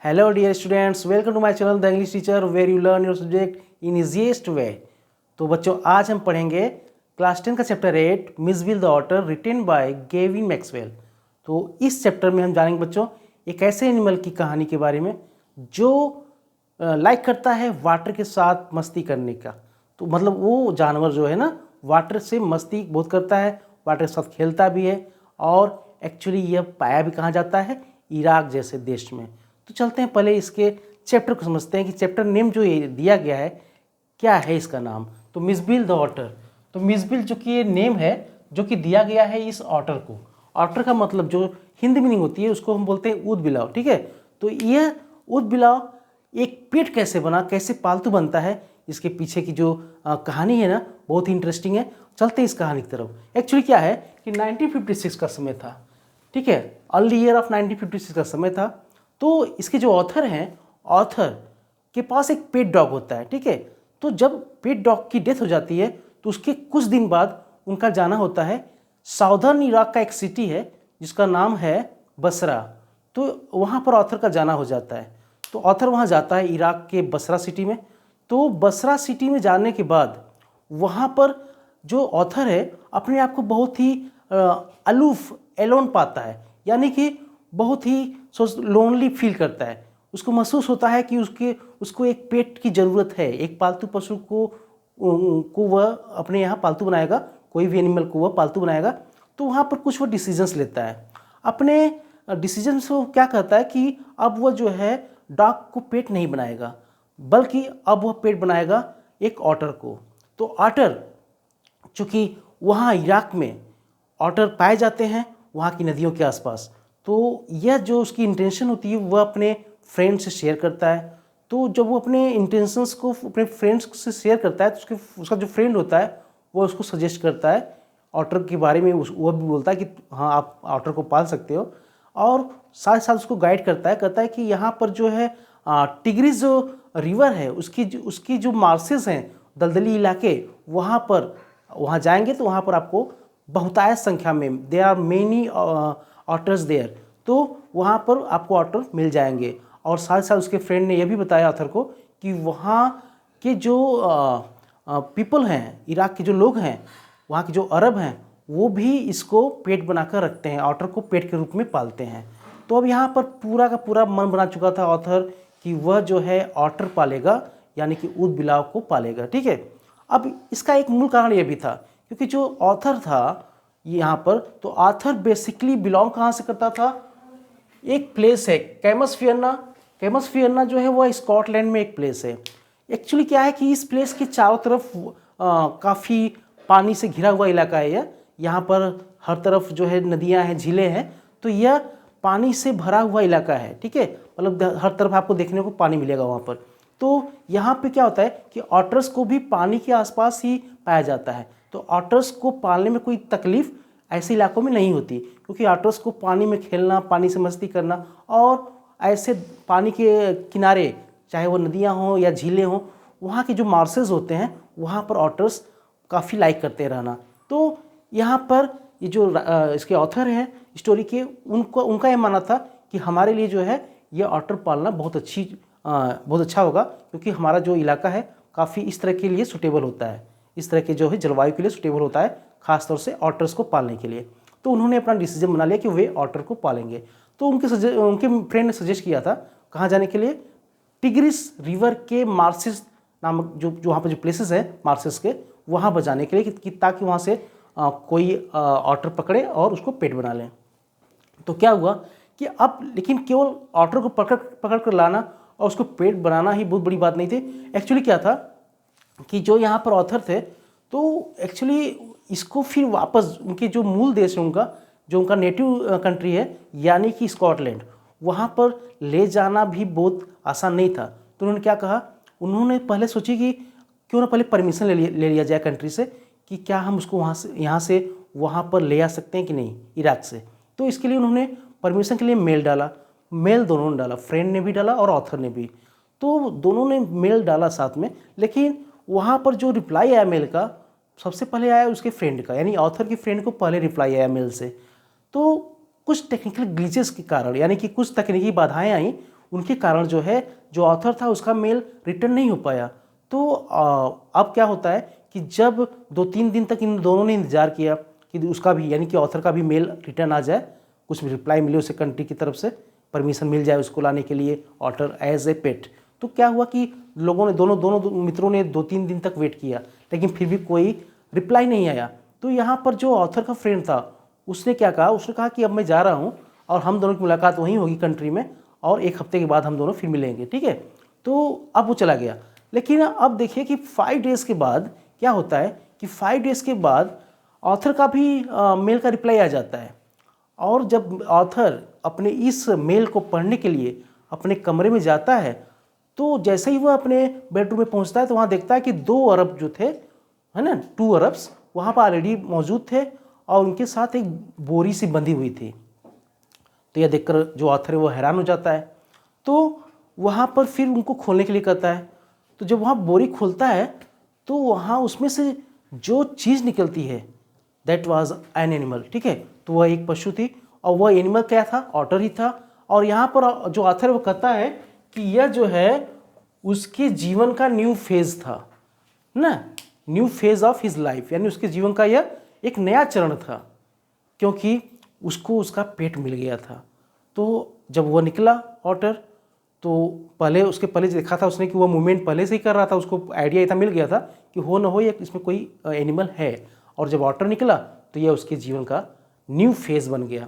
Hello dear students, welcome to my channel The English Teacher where you learn your subject in easiest way। तो बच्चों आज हम पढ़ेंगे class 10 का chapter 8 Mijbil the otter written by Gavin Maxwell. तो इस chapter में हम जानेंगे बच्चों एक ऐसे एनिमल की कहानी के बारे में जो लाइक करता है वाटर के साथ मस्ती करने का। तो मतलब वो जानवर जो है ना वाटर से मस्ती बहुत करता है, वाटर के साथ खेलता भी है और एक्चुअली यह पाया भी कहाँ जाता है, इराक जैसे देश में। तो चलते हैं पहले इसके चैप्टर को समझते हैं कि चैप्टर नेम जो ये दिया गया है क्या है इसका नाम। तो मिस विल द ऑटर, तो मिस विल जो कि ये नेम है जो कि दिया गया है इस ऑटर को। ऑटर का मतलब जो हिंदी मीनिंग होती है उसको हम बोलते हैं ऊद बिलाव, ठीक है। तो यह ऊद बिलाव एक पेट कैसे बना, कैसे पालतू बनता है, इसके पीछे की जो कहानी है ना बहुत ही इंटरेस्टिंग है। चलते हैं इस कहानी की तरफ। एक्चुअली क्या है कि 1956 का समय था, ठीक है, अर्ली ईयर ऑफ 1956 का समय था। तो इसके जो ऑथर हैं, ऑथर के पास एक पेट डॉग होता है, ठीक है। तो जब पेट डॉग की डेथ हो जाती है तो उसके कुछ दिन बाद उनका जाना होता है साउदर्न इराक का एक सिटी है जिसका नाम है बसरा। तो वहाँ पर ऑथर का जाना हो जाता है। तो ऑथर वहाँ जाता है इराक के बसरा सिटी में। तो बसरा सिटी में जाने के बाद वहाँ पर जो ऑथर है अपने आप को बहुत ही अलूफ एलोन पाता है, यानी कि बहुत ही लोनली फील करता है। उसको महसूस होता है कि उसको एक पेट की ज़रूरत है, एक पालतू पशु को वह अपने यहाँ पालतू बनाएगा, कोई भी एनिमल को वह पालतू बनाएगा। तो वहाँ पर कुछ वो डिसीजंस लेता है। अपने डिसीजंस को क्या कहता है कि अब वह जो है डॉग को पेट नहीं बनाएगा बल्कि अब वह पेट बनाएगा एक ऑटर को। तो ऑटर चूँकि वहाँ इराक में ऑटर पाए जाते हैं वहाँ की नदियों के आसपास, तो यह जो उसकी इंटेंशन होती है वह अपने फ्रेंड से शेयर करता है। तो जब वो अपने इंटेंशंस को अपने फ्रेंड्स से शेयर करता है तो उसका जो फ्रेंड होता है वो उसको सजेस्ट करता है ऑटर के बारे में। वह भी बोलता है कि हाँ आप ऑटर को पाल सकते हो, और साथ साथ उसको गाइड कहता है कि यहाँ पर जो है टिग्रिस जो रिवर है उसकी जो मार्सेस हैं, दलदली इलाके, वहाँ जाएंगे तो वहाँ पर आपको बहुतायत संख्या में there are many otters there, तो वहाँ पर आपको ऑटर मिल जाएंगे। और साथ साथ उसके फ्रेंड ने यह भी बताया ऑथर को कि वहाँ के जो पीपल हैं, इराक के जो लोग हैं, वहाँ के जो अरब हैं, वो भी इसको पेट बनाकर रखते हैं, ऑटर को पेट के रूप में पालते हैं। तो अब यहाँ पर पूरा का पूरा मन बना चुका था ऑथर कि वह जो है ऑटर पालेगा, यानी कि ऊद बिलाव को पालेगा, ठीक है। अब इसका एक मूल कारण यह भी था क्योंकि जो ऑथर था यहाँ पर, तो ऑथर बेसिकली बिलोंग कहाँ से करता था, एक प्लेस है कैमस फियरना जो है वह स्कॉटलैंड में एक प्लेस है। एक्चुअली क्या है कि इस प्लेस के चारों तरफ काफ़ी पानी से घिरा हुआ इलाका है यह। यहाँ पर हर तरफ जो है नदियाँ हैं, झीलें हैं, तो यह पानी से भरा हुआ इलाका है, ठीक है। मतलब हर तरफ आपको देखने को पानी मिलेगा वहाँ पर। तो यहाँ पे क्या होता है कि ऑटर्स को भी पानी के आसपास ही पाया जाता है। तो ऑटर्स को पालने में कोई तकलीफ ऐसे इलाकों में नहीं होती क्योंकि ऑटर्स को पानी में खेलना, पानी से मस्ती करना, और ऐसे पानी के किनारे चाहे वो नदियाँ हों या झीलें हों, वहाँ के जो मार्सेस होते हैं वहाँ पर ऑटर्स काफ़ी लाइक करते रहना। तो यहाँ पर ये जो इसके ऑथर हैं स्टोरी के, उनका ये मानना था कि हमारे लिए जो है ये ऑटर पालना बहुत अच्छा होगा क्योंकि हमारा जो इलाका है काफ़ी इस तरह के लिए सूटेबल होता है, इस तरह के जो है जलवायु के लिए सूटेबल होता है, खासतौर से ऑटर्स को पालने के लिए। तो उन्होंने अपना डिसीजन बना लिया कि वे ऑटर को पालेंगे। तो उनके फ्रेंड ने सजेस्ट किया था कहाँ जाने के लिए, टिग्रिस रिवर के मार्सेस नामक जो वहाँ पर जो प्लेसेस हैं मार्सेस के, वहाँ पर जाने के लिए कि ताकि वहाँ से कोई ऑटर पकड़े और उसको पेट बना लें। तो क्या हुआ कि अब लेकिन केवल ऑटर को पकड़ कर लाना और उसको पेट बनाना ही बहुत बड़ी बात नहीं थी। एक्चुअली क्या था कि जो यहाँ पर ऑथर थे तो एक्चुअली इसको फिर वापस उनके जो मूल देश है उनका नेटिव कंट्री है यानी कि स्कॉटलैंड, वहाँ पर ले जाना भी बहुत आसान नहीं था। तो उन्होंने क्या कहा, उन्होंने पहले सोची कि क्यों ना पहले परमिशन ले लिया जाए कंट्री से कि क्या हम उसको यहाँ से वहाँ पर ले आ सकते हैं कि नहीं इराक से। तो इसके लिए उन्होंने परमिशन के लिए मेल दोनों ने डाला, फ्रेंड ने भी डाला और ऑथर ने भी। तो दोनों ने मेल डाला साथ में, लेकिन वहाँ पर जो रिप्लाई आया मेल का सबसे पहले आया उसके फ्रेंड का, यानी ऑथर के फ्रेंड को पहले रिप्लाई आया मेल से। तो कुछ टेक्निकल ग्लिचेस के कारण, यानी कि कुछ तकनीकी बाधाएं आई, उनके कारण जो है जो ऑथर था उसका मेल रिटर्न नहीं हो पाया। तो अब क्या होता है कि जब 2-3 दिन तक इन दोनों ने इंतज़ार किया कि उसका भी यानी कि ऑथर का भी मेल रिटर्न आ जाए, कुछ रिप्लाई मिले उसे कंट्री की तरफ से, परमिशन मिल जाए उसको लाने के लिए ऑटर एज ए पेट। तो क्या हुआ कि लोगों ने दोनों मित्रों ने 2-3 दिन तक वेट किया, लेकिन फिर भी कोई रिप्लाई नहीं आया। तो यहाँ पर जो ऑथर का फ्रेंड था उसने क्या कहा, उसने कहा कि अब मैं जा रहा हूँ और हम दोनों की मुलाकात वहीं होगी कंट्री में, और 1 हफ्ते के बाद हम दोनों फिर मिलेंगे, ठीक है। तो अब वो चला गया। लेकिन अब देखिए कि 5 डेज़ के बाद क्या होता है कि 5 डेज़ के बाद ऑथर का भी मेल का रिप्लाई आ जाता है। और जब ऑथर अपने इस मेल को पढ़ने के लिए अपने कमरे में जाता है, तो जैसे ही वह अपने बेडरूम में पहुंचता है तो वहाँ देखता है कि 2 अरब जो थे, है ना, 2 अरब्स वहाँ पर ऑलरेडी मौजूद थे और उनके साथ एक बोरी सी बंधी हुई थी। तो यह देखकर जो ऑथर है वो हैरान हो जाता है। तो वहाँ पर फिर उनको खोलने के लिए कहता है। तो जब वहाँ बोरी खोलता है तो वहाँ उसमें से जो चीज़ निकलती है दैट वाज एन एनिमल, ठीक है। तो वह एक पशु थी और वह एनिमल क्या था, ऑटर ही था। और यहाँ पर जो ऑथर वो कहता है कि यह जो है उसके जीवन का न्यू फेज था ना, new phase of his life, यानी उसके जीवन का यह एक नया चरण था, क्योंकि उसको उसका पेट मिल गया था। तो जब वह निकला ऑटर, तो पहले उसके पहले देखा था उसने कि वह मूवमेंट पहले से ही कर रहा था, उसको आइडिया इतना मिल गया था कि हो ना हो ये इसमें कोई एनिमल है। और जब ऑटर निकला तो यह उसके जीवन का न्यू फेज बन गया।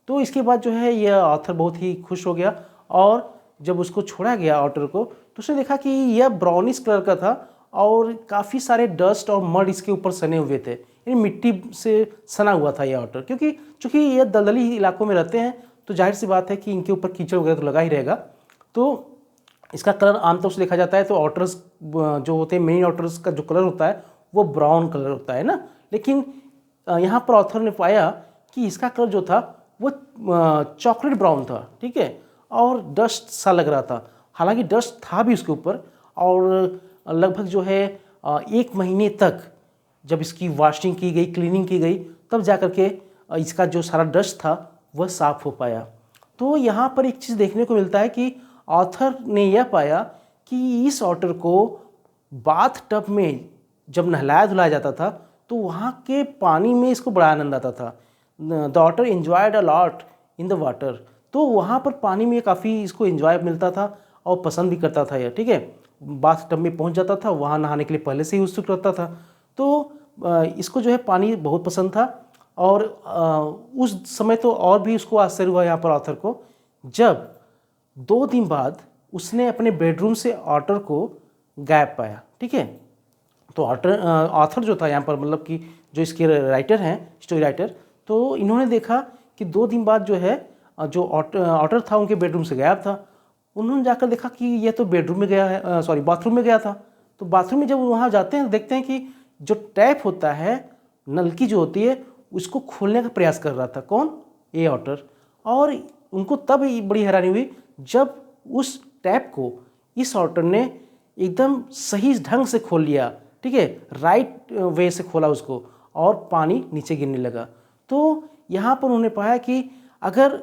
तो इसके बाद जो है यह ऑथर बहुत ही खुश हो गया। और जब उसको छोड़ा गया ऑटर को, तो उसने देखा कि यह ब्राउनिश कलर का था और काफ़ी सारे डस्ट और मड इसके ऊपर सने हुए थे, यानी मिट्टी से सना हुआ था यह ऑटर। क्योंकि चूँकि यह दलदली इलाकों में रहते हैं तो जाहिर सी बात है कि इनके ऊपर कीचड़ वगैरह तो लगा ही रहेगा। तो इसका कलर आमतौर से देखा जाता है तो ऑटर्स जो होते हैं, मेन ऑटर्स का जो कलर होता है वो ब्राउन कलर होता है ना। लेकिन यहाँ पर ऑथर ने पाया कि इसका कलर जो था वो चॉकलेट ब्राउन था, ठीक है, और डस्ट सा लग रहा था। हालांकि डस्ट था भी उसके ऊपर, और लगभग जो है 1 महीने तक जब इसकी वॉशिंग की गई, क्लीनिंग की गई, तब जा कर के इसका जो सारा डस्ट था वह साफ़ हो पाया। तो यहाँ पर एक चीज़ देखने को मिलता है कि ऑथर ने यह पाया कि इस ऑटर को बाथ टब में जब नहलाया धुलाया जाता था तो वहाँ के पानी में इसको बड़ा आनंद आता था। The otter enjoyed a lot in the water. तो वहाँ पर पानी में काफ़ी इसको एंजॉय मिलता था और पसंद भी करता था यह, ठीक है। बाथ टब में पहुँच जाता था, वहाँ नहाने के लिए पहले से ही उत्सुक रहता था। तो इसको जो है पानी बहुत पसंद था। और उस समय तो और भी उसको आश्चर्य हुआ यहाँ पर ऑथर को, जब 2 दिन बाद उसने अपने बेडरूम से ऑटर को गायब पाया, ठीक है। तो ऑथर जो था यहाँ पर, मतलब कि जो इसके राइटर हैं, स्टोरी राइटर, तो इन्होंने देखा कि 2 दिन बाद जो है जो ऑटर था उनके बेडरूम से गायब था। उन्होंने जाकर देखा कि यह तो बेडरूम में गया है, सॉरी बाथरूम में गया था। तो बाथरूम में जब वहाँ जाते हैं देखते हैं कि जो टैप होता है, नलकी जो होती है, उसको खोलने का प्रयास कर रहा था। कौन? ये ऑटर। और उनको तब बड़ी हैरानी हुई जब उस टैप को इस ऑटर ने एकदम सही ढंग से खोल लिया, ठीक है, राइट वे से खोला उसको, और पानी नीचे गिरने लगा। तो यहाँ पर उन्होंने पाया कि अगर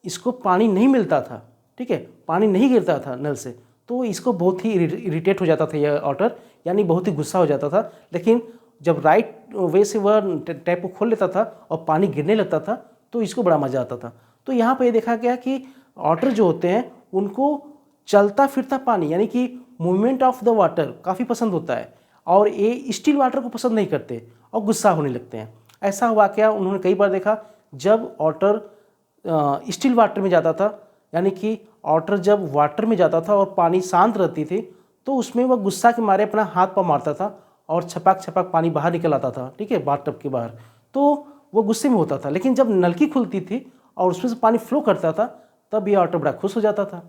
इसको पानी नहीं मिलता था, ठीक है, पानी नहीं गिरता था नल से, तो इसको बहुत ही इरिटेट हो जाता था यह ऑटर, यानी बहुत ही गुस्सा हो जाता था। लेकिन जब राइट वे से वह टैप को खोल लेता था और पानी गिरने लगता था तो इसको बड़ा मज़ा आता था। तो यहाँ पर ये देखा गया कि ऑटर जो होते हैं उनको चलता फिरता पानी, यानी कि मूवमेंट ऑफ द वाटर काफ़ी पसंद होता है, और ये स्टिल वाटर को पसंद नहीं करते और गुस्सा होने लगते हैं। ऐसा वाकया उन्होंने कई बार देखा जब ऑटर स्टिल वाटर में जाता था, यानी कि ऑटर जब वाटर में जाता था और पानी शांत रहती थी तो उसमें वह गुस्सा के मारे अपना हाथ पाँव मारता था और छपाक छपाक पानी बाहर निकल आता था, ठीक है, बाथटब के बाहर। तो वो गुस्से में होता था। लेकिन जब नलकी खुलती थी और उसमें से पानी फ्लो करता था तब ये ऑटर बड़ा खुश हो जाता था।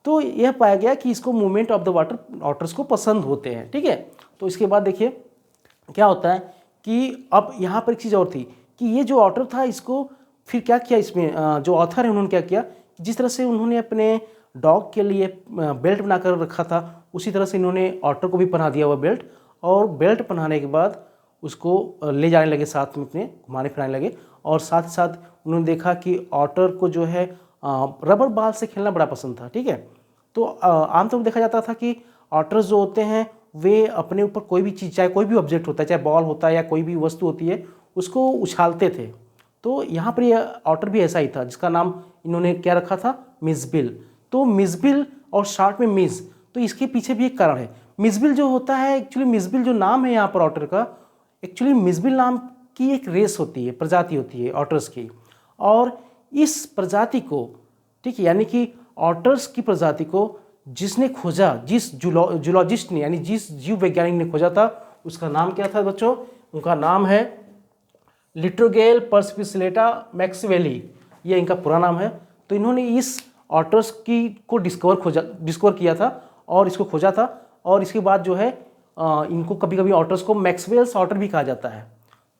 तो यह पाया गया कि इसको movement of the water otters को पसंद होते हैं, ठीक है। तो इसके बाद देखिए क्या होता है कि अब यहाँ पर एक चीज़ और थी कि ये जो ऑटर था इसको फिर क्या किया, इसमें जो ऑथर है उन्होंने क्या किया, जिस तरह से उन्होंने अपने डॉग के लिए बेल्ट बनाकर रखा था उसी तरह से इन्होंने ऑटर को भी पहना दिया हुआ बेल्ट। और बेल्ट पहनाने के बाद उसको ले जाने लगे, साथ में अपने घुमाने फिराने लगे। और साथ ही साथ उन्होंने देखा कि ऑटर को जो है रबर बॉल से खेलना बड़ा पसंद था, ठीक है। तो आमतौर पर देखा जाता था कि ऑटर्स जो होते हैं वे अपने ऊपर कोई भी चीज़, चाहे कोई भी ऑब्जेक्ट होता है, चाहे बॉल होता है या कोई भी वस्तु होती है, उसको उछालते थे। तो यहाँ पर ये ऑटर भी ऐसा ही था, जिसका नाम इन्होंने क्या रखा था, मिसबिल। तो मिसबिल और शॉर्ट में मिस, तो इसके पीछे भी एक कारण है। मिसबिल जो होता है, एक्चुअली मिसबिल जो नाम है यहाँ पर ऑटर का, एक्चुअली मिसबिल नाम की एक रेस होती है, प्रजाति होती है ऑटर्स की। और इस प्रजाति को, ठीक है, यानी कि ऑटर्स की प्रजाति को जिसने खोजा, जिस जूलॉजिस्ट ने, यानी जिस जीव वैज्ञानिक ने खोजा था, उसका नाम क्या था बच्चों? उनका नाम है लिट्रोगेल पर्सिपिसिलेटा मैक्सवेली, ये इनका पूरा नाम है। तो इन्होंने इस ऑटर्स की को डिस्कवर किया था और इसको खोजा था। और इसके बाद जो है इनको कभी कभी ऑटर्स को मैक्सवेल्स ऑटर भी कहा जाता है।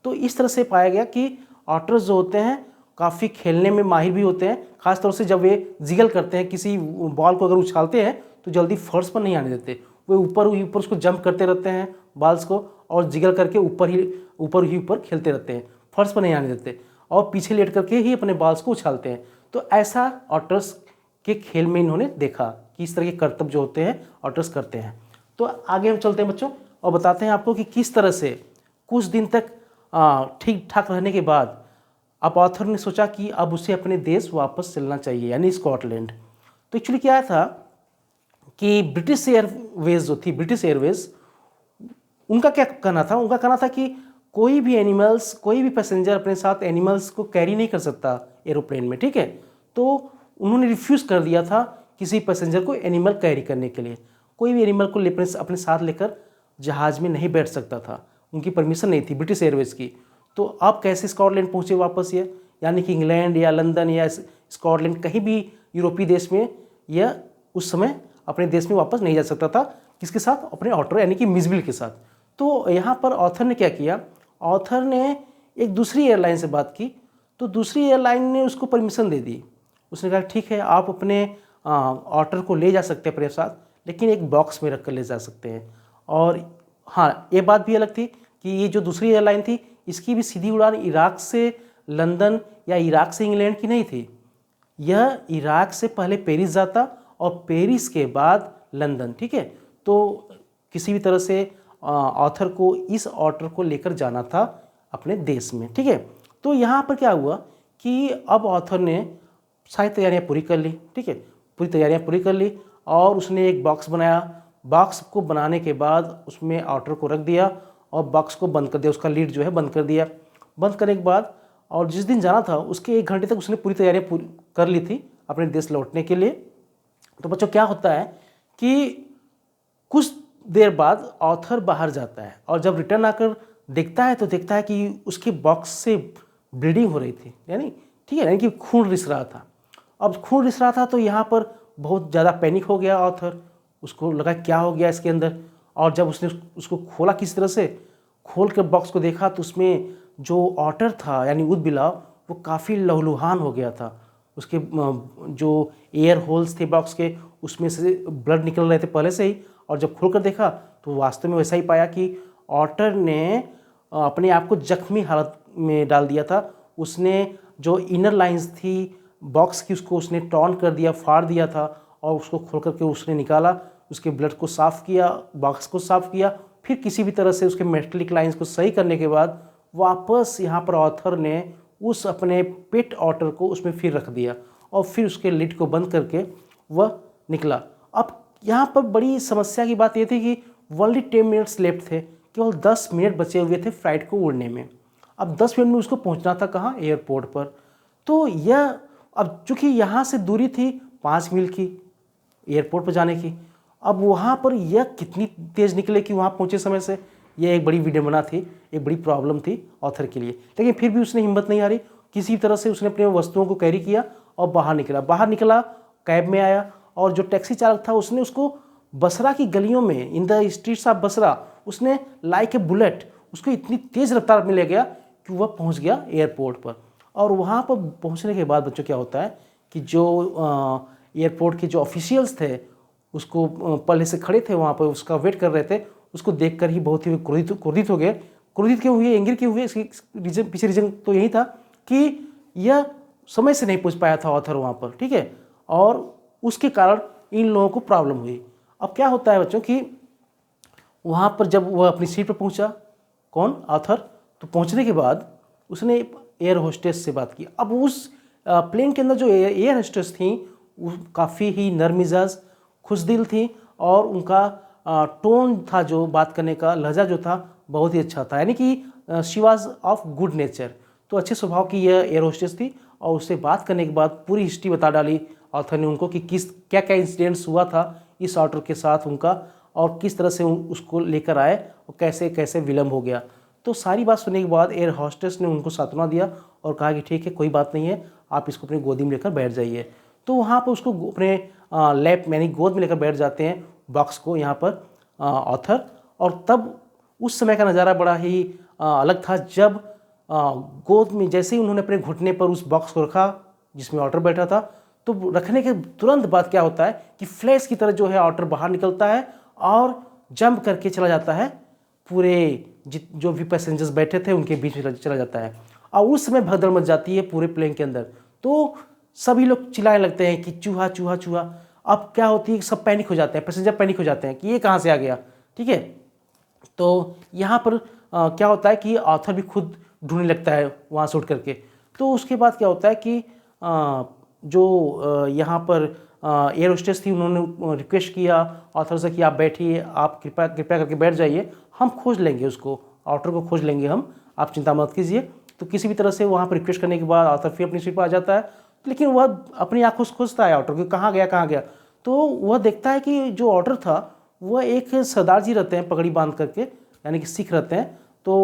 तो इस तरह से पाया गया कि ऑटर्स जो होते हैं काफ़ी खेलने में माहिर भी होते हैं, खासतौर से जब वे जिगल करते हैं, किसी बॉल को अगर उछालते हैं तो जल्दी फर्श पर नहीं आने देते, वे ऊपर ही ऊपर उसको जंप करते रहते हैं बॉल्स को, और जिगल करके ऊपर खेलते रहते हैं, फर्श पर नहीं आने देते, और पीछे लेट करके ही अपने बॉल्स को उछालते हैं। तो ऐसा ऑटर्स के खेल में इन्होंने देखा कि इस तरह के करतब जो होते हैं ऑटर्स करते हैं। तो आगे हम चलते हैं बच्चों और बताते हैं आपको कि किस तरह से कुछ दिन तक ठीक ठाक रहने के बाद अब ऑथर ने सोचा कि अब उसे अपने देश वापस चलना चाहिए, यानी स्कॉटलैंड। तो एक्चुअली क्या था कि ब्रिटिश एयरवेज जो थी, ब्रिटिश एयरवेज, उनका क्या कहना था? उनका कहना था कि कोई भी एनिमल्स, कोई भी पैसेंजर अपने साथ एनिमल्स को कैरी नहीं कर सकता एरोप्लेन में, ठीक है। तो उन्होंने रिफ्यूज़ कर दिया था किसी पैसेंजर को एनिमल कैरी करने के लिए। कोई भी एनिमल को अपने साथ लेकर जहाज़ में नहीं बैठ सकता था, उनकी परमिशन नहीं थी ब्रिटिश एयरवेज की। तो अब कैसे स्कॉटलैंड पहुँचे वापस ये, यानी कि इंग्लैंड या लंदन या स्कॉटलैंड, कहीं भी यूरोपीय देश में यह उस समय अपने देश में वापस नहीं जा सकता था। किसके साथ? अपने ऑटर यानी कि मिसबिल के साथ। तो यहाँ पर ऑथर ने क्या किया? ऑथर ने एक दूसरी एयरलाइन से बात की, तो दूसरी एयरलाइन ने उसको परमिशन दे दी। उसने कहा ठीक है, आप अपने ऑटर को ले जा सकते हैं अपने साथ, लेकिन एक बॉक्स में रख कर ले जा सकते हैं। और हाँ, ये बात भी अलग थी कि ये जो दूसरी एयरलाइन थी, इसकी भी सीधी उड़ान इराक से लंदन या इराक से इंग्लैंड की नहीं थी। यह इराक से पहले पेरिस जाता और पेरिस के बाद लंदन, ठीक है। तो किसी भी तरह से ऑथर को इस ऑर्डर को लेकर जाना था अपने देश में, ठीक है। तो यहाँ पर क्या हुआ कि अब ऑथर ने सारी तैयारियाँ पूरी कर ली, ठीक है, पूरी तैयारियाँ पूरी कर ली, और उसने एक बॉक्स बनाया। बॉक्स को बनाने के बाद उसमें ऑर्डर को रख दिया और बॉक्स को बंद कर दिया, उसका लीड जो है बंद कर दिया। बंद करने के बाद, और जिस दिन जाना था उसके 1 घंटे तक उसने पूरी तैयारियाँ पूरी कर ली थी अपने देश लौटने के लिए। तो बच्चों क्या होता है कि कुछ देर बाद ऑथर बाहर जाता है और जब रिटर्न आकर देखता है तो देखता है कि उसके बॉक्स से ब्लीडिंग हो रही थी, यानी ठीक है, यानी कि खून रिस रहा था। अब खून रिस रहा था तो यहाँ पर बहुत ज़्यादा पैनिक हो गया ऑथर, उसको लगा क्या हो गया इसके अंदर। और जब उसने उसको खोला, किस तरह से खोल कर बॉक्स को देखा, तो उसमें जो ऑटर था यानी ऊदबिलाव, वो काफ़ी लहूलुहान हो गया था। उसके जो एयर होल्स थे बॉक्स के, उसमें से ब्लड निकल रहे थे पहले से ही। और जब खोल कर देखा तो वास्तव में वैसा ही पाया कि ऑटर ने अपने आप को जख्मी हालत में डाल दिया था। उसने जो इनर लाइंस थी बॉक्स की, उसको उसने टॉर्न कर दिया, फाड़ दिया था, और उसको खोल करके उसने निकाला, उसके ब्लड को साफ़ किया, बॉक्स को साफ़ किया, फिर किसी भी तरह से उसके मेटलिक लाइंस को सही करने के बाद वापस यहाँ पर ऑथर ने उस अपने पेट ऑटर को उसमें फिर रख दिया और फिर उसके लिड को बंद करके वह निकला। अब यहाँ पर बड़ी समस्या की बात ये थी कि ओनली 10 मिनट्स लेफ्ट थे, केवल 10 मिनट बचे हुए थे फ्लाइट को उड़ने में। अब 10 मिनट में उसको पहुँचना था कहाँ? एयरपोर्ट पर। तो यह अब चूँकि यहाँ से दूरी थी 5 मील की एयरपोर्ट पर जाने की, अब वहाँ पर यह कितनी तेज़ निकले कि वहाँ पहुँचे समय से, यह एक बड़ी विडंबना थी, एक बड़ी प्रॉब्लम थी ऑथर के लिए। लेकिन फिर भी उसने हिम्मत नहीं हारी, किसी तरह से उसने अपने वस्तुओं को कैरी किया और बाहर निकला, कैब में आया, और जो टैक्सी चालक था उसने उसको बसरा की गलियों में, in the streets of Basra, उसने लाइक ए बुलेट उसको इतनी तेज़ रफ्तार में ले गया कि वह पहुंच गया एयरपोर्ट पर। और वहाँ पर पहुंचने के बाद बच्चों क्या होता है कि जो एयरपोर्ट के जो ऑफिशियल्स थे उसको पहले से खड़े थे वहाँ पर, उसका वेट कर रहे थे, उसको देखकर ही बहुत ही क्रोधित हो गए। क्रोधित क्यों हुए, एंग्री क्यों हुए, इसकी रीजन, पीछे रीजन तो यही था कि यह समय से नहीं पहुंच पाया था ऑथर वहाँ पर, ठीक है, और उसके कारण इन लोगों को प्रॉब्लम हुई। अब क्या होता है बच्चों कि वहाँ पर जब वह अपनी सीट पर पहुँचा, कौन, ऑथर, तो पहुँचने के बाद उसने एयर होस्टेस से बात की। अब उस प्लेन के अंदर जो एयर होस्टेस थी वो काफ़ी ही नरम मिजाज, खुशदिल थी, और उनका टोन था, जो बात करने का लहजा जो था बहुत ही अच्छा था, यानी कि she was of good nature. तो अच्छे स्वभाव की यह एयर होस्टेस थी, और उससे बात करने के बाद पूरी हिस्ट्री बता डाली ऑथर ने उनको कि क्या क्या इंसिडेंट्स हुआ था इस ऑर्डर के साथ उनका, और किस तरह से उसको लेकर आए और कैसे कैसे विलम्ब हो गया। तो सारी बात सुनने के बाद एयर होस्टेस ने उनको सांत्वना दिया और कहा कि ठीक है, कोई बात नहीं है, आप इसको अपनी गोदी में लेकर बैठ जाइए। तो वहाँ पर उसको अपने लैप यानी गोद में लेकर बैठ जाते हैं बॉक्स को यहाँ पर ऑथर। और तब उस समय का नज़ारा बड़ा ही अलग था, जब गोद में जैसे ही उन्होंने अपने घुटने पर उस बॉक्स को रखा जिसमें ऑटर बैठा था, तो रखने के तुरंत बाद क्या होता है कि फ्लैश की तरह जो है ऑटर बाहर निकलता है और जंप करके चला जाता है, पूरे जो भी पैसेंजर्स बैठे थे उनके बीच में चला जाता है। और उस समय भगदड़ मच जाती है पूरे प्लेन के अंदर। तो सभी लोग चिल्लाने लगते हैं कि चूहा चूहा चूहा। अब क्या होती है, सब पैनिक हो जाते हैं, पैसेंजर पैनिक हो जाते हैं कि ये कहाँ से आ गया, ठीक है। तो यहाँ पर क्या होता है कि ऑथर भी खुद ढूंढने लगता है वहाँ से उठ करके। तो उसके बाद क्या होता है कि जो यहाँ पर एयर होस्टेस थी, उन्होंने रिक्वेस्ट किया ऑथर से कि आप बैठिए, आप कृपया करके बैठ जाइए, हम खोज लेंगे उसको, ऑथर को खोज लेंगे हम, आप चिंता मत कीजिए। तो किसी भी तरह से वहाँ पर रिक्वेस्ट करने के बाद ऑथर फिर अपनी सीट पर आ जाता है, लेकिन वह अपनी आंखों से खोजता है ऑथर को, कहाँ गया। तो वह देखता है कि जो ऑथर था वह एक सरदार जी रहते हैं पगड़ी बांध करके, यानी कि सिख रहते हैं। तो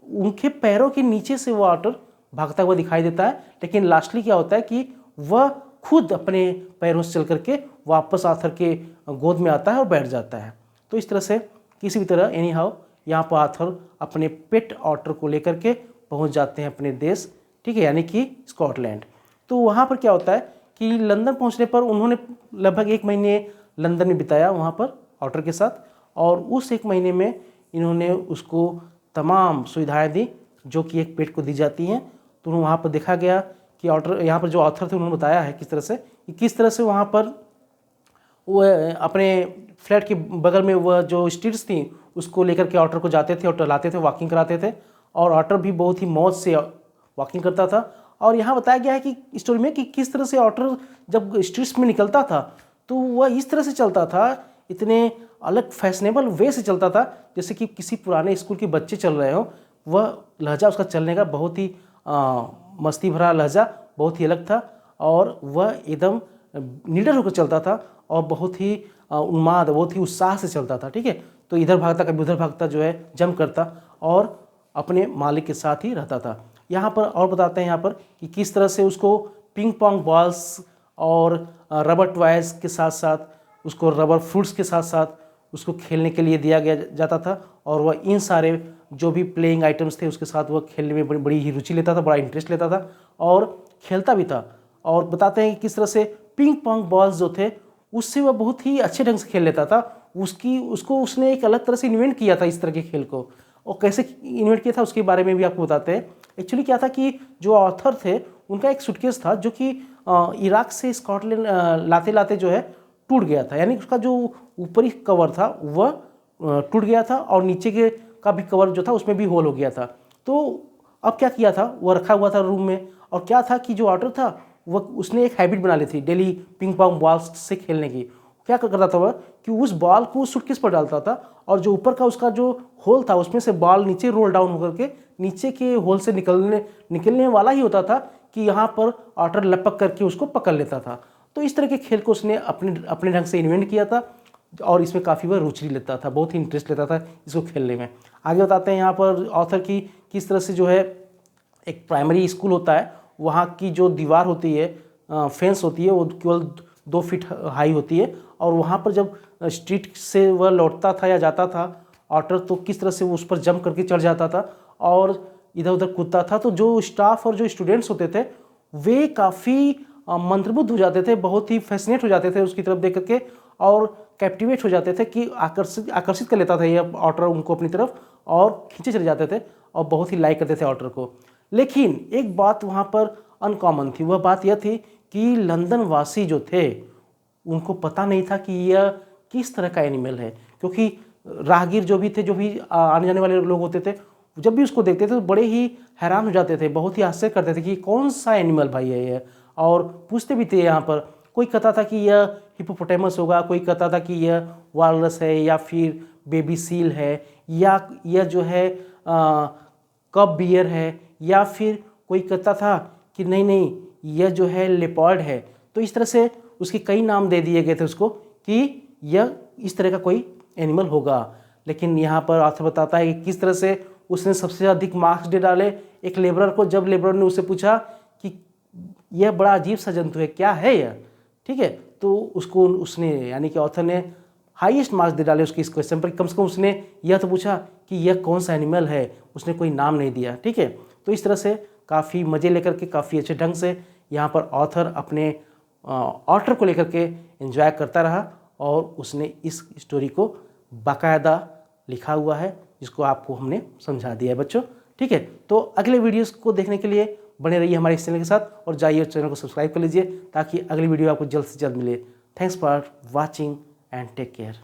उनके पैरों के नीचे से वो ऑटर भागता हुआ दिखाई देता है, लेकिन लास्टली क्या होता है कि वह खुद अपने पैरों से चल करके वापस आथर के गोद में आता है और बैठ जाता है। तो इस तरह से किसी भी तरह एनी हाउ यहाँ पर आथर अपने पेट ऑटर को लेकर के पहुँच जाते हैं अपने देश, ठीक है, यानी कि स्कॉटलैंड। तो वहाँ पर क्या होता है कि लंदन पहुँचने पर उन्होंने लगभग 1 महीने लंदन में बिताया वहाँ पर ऑटर के साथ, और उस 1 महीने में इन्होंने उसको तमाम सुविधाएं दी जो कि एक पेट को दी जाती हैं। तो वहाँ पर देखा गया कि ऑटर, यहाँ पर जो ऑथर थे उन्होंने बताया है किस तरह से वहाँ पर वो अपने फ्लैट के बगल में वह जो स्ट्रीट्स थी उसको लेकर के ऑटर को जाते थे और टहलाते थे, वॉकिंग कराते थे, और ऑटर भी बहुत ही मौज से वॉकिंग करता था। और यहाँ बताया गया है कि स्टोरी में कि किस तरह से ऑटर जब स्ट्रीट्स में निकलता था तो वह इस तरह से चलता था, इतने अलग फैशनेबल वे से चलता था जैसे कि किसी पुराने स्कूल के बच्चे चल रहे हो। वह लहजा उसका चलने का बहुत ही मस्ती भरा लहजा, बहुत ही अलग था, और वह एकदम निडर होकर चलता था और बहुत ही उन्माद, बहुत ही उत्साह से चलता था, ठीक है। तो इधर भागता कभी उधर भागता, जो है जंप करता और अपने मालिक के साथ ही रहता था। यहाँ पर और बताते हैं यहाँ पर कि किस तरह से उसको पिंग पोंग बॉल्स और रबर टॉयज़ के साथ साथ उसको रबर फ्रूट्स के साथ साथ उसको खेलने के लिए दिया गया जाता था, और वह इन सारे जो भी प्लेइंग आइटम्स थे उसके साथ वह खेलने में बड़ी ही रुचि लेता था, बड़ा इंटरेस्ट लेता था और खेलता भी था। और बताते हैं कि किस तरह से पिंग पोंग बॉल्स जो थे उससे वह बहुत ही अच्छे ढंग से खेल लेता था। उसको उसने एक अलग तरह से इन्वेंट किया था इस तरह के खेल को, और कैसे इन्वेंट किया था उसके बारे में भी आपको बताते हैं। एक्चुअली क्या था कि जो ऑथर थे उनका एक सूटकेस था जो कि इराक से स्कॉटलैंड लाते लाते जो है टूट गया था, यानी उसका जो ऊपरी कवर था वह टूट गया था और नीचे के का भी कवर जो था उसमें भी होल हो गया था। तो अब क्या किया था, वह रखा हुआ था रूम में, और क्या था कि जो ऑर्डर था वह उसने एक हैबिट बना ली थी डेली पिंग पोंग बॉल्स से खेलने की। क्या करता था वह कि उस बॉल को उस सूटकेस पर डालता था और जो ऊपर का उसका जो होल था उसमें से बॉल नीचे रोल डाउन होकर के नीचे के होल से निकलने वाला ही होता था कि यहाँ पर ऑर्डर लपक करके उसको पकड़ लेता था। तो इस तरह के खेल को उसने अपने ढंग से इन्वेंट किया था और इसमें काफ़ी वह रुचि लेता था, बहुत ही इंटरेस्ट लेता था इसको खेलने में। आगे बताते हैं यहाँ पर ऑथर की किस तरह से जो है एक प्राइमरी स्कूल होता है, वहाँ की जो दीवार होती है, फेंस होती है, वो केवल 2 फीट हाई होती है, और वहाँ पर जब स्ट्रीट से वह लौटता था या जाता था ऑटर तो किस तरह से वो उस पर जंप करके चढ़ जाता था और इधर उधर कूदता था। तो जो स्टाफ और जो स्टूडेंट्स होते थे वे काफ़ी मंत्रमुग्ध हो जाते थे, बहुत ही फैसिनेट हो जाते थे उसकी तरफ देख करके और कैप्टिवेट हो जाते थे कि आकर्षित कर लेता था ये ऑटर उनको अपनी तरफ और खींचे चले जाते थे और बहुत ही लाइक करते थे ऑटर को। लेकिन एक बात वहाँ पर अनकॉमन थी। वह बात यह थी कि लंदन वासी जो थे उनको पता नहीं था कि यह किस तरह का एनिमल है, क्योंकि राहगीर जो भी थे, जो भी आने जाने वाले लोग होते थे, जब भी उसको देखते थे तो बड़े ही हैरान हो जाते थे, बहुत ही आश्चर्य करते थे कि कौन सा एनिमल भाई है यह, और पूछते भी थे। यहाँ पर कोई कहता था कि यह हिप्पोपोटेमस होगा, कोई कहता था कि यह वालरस है, या फिर बेबी सील है, या यह जो है कब बियर है, या फिर कोई कहता था कि नहीं नहीं यह जो है लेपर्ड है। तो इस तरह से उसके कई नाम दे दिए गए थे उसको कि यह इस तरह का कोई एनिमल होगा। लेकिन यहाँ पर ऑथर बताता है कि किस तरह से उसने सबसे अधिक मार्क्स दे डाले एक लेबरर को, जब लेबरर ने उससे पूछा कि यह बड़ा अजीब सा जंतु है, क्या है यह, ठीक है, तो उसको उसने यानी कि ऑथर ने हाईएस्ट मार्क्स दे डाले उसके इस क्वेश्चन पर। कम से कम उसने यह तो पूछा कि यह कौन सा एनिमल है, उसने कोई नाम नहीं दिया, ठीक है। तो इस तरह से काफ़ी मज़े लेकर के, काफ़ी अच्छे ढंग से यहाँ पर ऑथर अपने ऑटर को लेकर के एंजॉय करता रहा, और उसने इस स्टोरी को बाकायदा लिखा हुआ है, जिसको आपको हमने समझा दिया है बच्चों, ठीक है। तो अगले वीडियोस को देखने के लिए बने रहिए हमारे इस चैनल के साथ, और जाइए चैनल को सब्सक्राइब कर लीजिए ताकि अगली वीडियो आपको जल्द से जल्द मिले। Thanks for watching and take care.